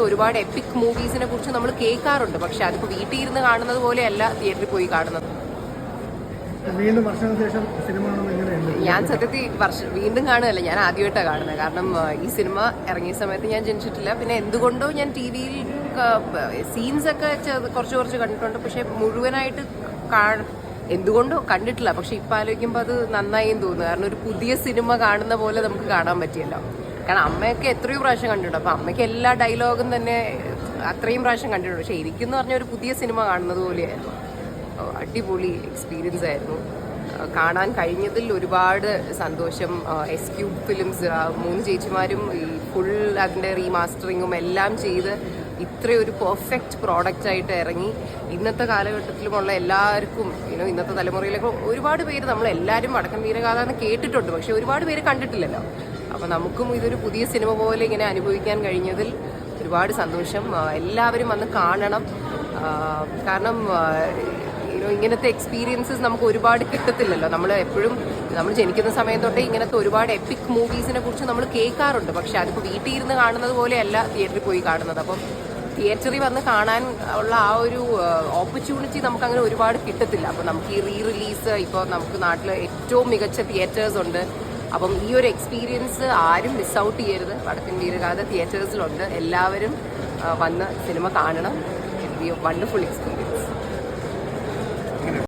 ഒരുപാട് എപ്പിക് മൂവീസിനെ കുറിച്ച് നമ്മൾ കേൾക്കാറുണ്ട്, പക്ഷെ അതിപ്പോൾ വീട്ടിൽ ഇരുന്ന് കാണുന്നത് പോലെയല്ല തിയേറ്ററിൽ പോയി കാണുന്നത്. വീണ്ടും വർഷങ്ങൾക്ക് ശേഷം സിനിമ ഞാൻ സത്യത്തിൽ വീണ്ടും കാണുകയല്ല, ഞാൻ ആദ്യമായിട്ടാണ് കാണുന്നത്. കാരണം ഈ സിനിമ ഇറങ്ങിയ സമയത്ത് ഞാൻ ജനിച്ചിട്ടില്ല. പിന്നെ എന്തുകൊണ്ടോ ഞാൻ ടി വിയിൽ സീൻസൊക്കെ കുറച്ച് കണ്ടിട്ടുണ്ട്, പക്ഷെ മുഴുവനായിട്ട് എന്തുകൊണ്ടോ കണ്ടിട്ടില്ല. പക്ഷെ ഇപ്പം ആലോചിക്കുമ്പോൾ അത് നന്നായി തോന്നുന്നു. കാരണം ഒരു പുതിയ സിനിമ കാണുന്ന പോലെ നമുക്ക് കാണാൻ പറ്റിയല്ലോ. കാരണം അമ്മയൊക്കെ എത്രയോ പ്രാവശ്യം കണ്ടിട്ടുണ്ട്, അപ്പം അമ്മയ്ക്ക് എല്ലാ ഡയലോഗും തന്നെ അത്രയും പ്രാവശ്യം കണ്ടിട്ടുണ്ട്. പക്ഷെ എനിക്കെന്ന് പറഞ്ഞ ഒരു പുതിയ സിനിമ കാണുന്നത് പോലെയായിരുന്നു. അടിപൊളി എക്സ്പീരിയൻസ് ആയിരുന്നു. കാണാൻ കഴിഞ്ഞതിൽ ഒരുപാട് സന്തോഷം. SQ ഫിലിംസ് 3 ചേച്ചിമാരും ഈ ഫുൾ അതിൻ്റെ റീമാസ്റ്ററിങ്ങും എല്ലാം ചെയ്ത് ഇത്രയൊരു പെർഫെക്റ്റ് പ്രോഡക്റ്റായിട്ട് ഇറങ്ങി ഇന്നത്തെ കാലഘട്ടത്തിലുമുള്ള എല്ലാവർക്കും ഇന്നത്തെ തലമുറയിലൊക്കെ ഒരുപാട് പേര്, നമ്മളെല്ലാവരും വടക്കൻ വീരഗാഥ എന്ന് കേട്ടിട്ടുണ്ട്, പക്ഷെ ഒരുപാട് പേര് കണ്ടിട്ടില്ലല്ലോ. അപ്പോൾ നമുക്കും ഇതൊരു പുതിയ സിനിമ പോലെ ഇങ്ങനെ അനുഭവിക്കാൻ കഴിഞ്ഞതിൽ ഒരുപാട് സന്തോഷം. എല്ലാവരും വന്ന് കാണണം. കാരണം ഇങ്ങനത്തെ എക്സ്പീരിയൻസസ് നമുക്ക് ഒരുപാട് കിട്ടത്തില്ലല്ലോ. നമ്മൾ എപ്പോഴും നമ്മൾ ജനിക്കുന്ന സമയം തൊട്ടേ ഇങ്ങനത്തെ ഒരുപാട് എപ്പിക് മൂവീസിനെ കുറിച്ച് നമ്മൾ കേൾക്കാറുണ്ട്, പക്ഷെ അതിപ്പോൾ വീട്ടിൽ ഇരുന്ന് കാണുന്നത് പോലെയല്ല തിയേറ്ററിൽ പോയി കാണുന്നത്. അപ്പം തിയേറ്ററിൽ വന്ന് കാണാൻ ഉള്ള ആ ഒരു ഓപ്പർച്യൂണിറ്റി നമുക്ക് അങ്ങനെ ഒരുപാട് കിട്ടത്തില്ല. അപ്പം നമുക്ക് ഈ റിലീസ് ഇപ്പോൾ നമുക്ക് നാട്ടിൽ ഏറ്റവും മികച്ച തിയേറ്റേഴ്സ് ഉണ്ട്. അപ്പം ഈ ഒരു എക്സ്പീരിയൻസ് ആരും മിസ് ഔട്ട് ചെയ്യരുത്. വടക്കൻ വീരഗാഥ തിയേറ്റേഴ്സിലുണ്ട്. എല്ലാവരും വന്ന് സിനിമ കാണണം. It be A wonderful experience.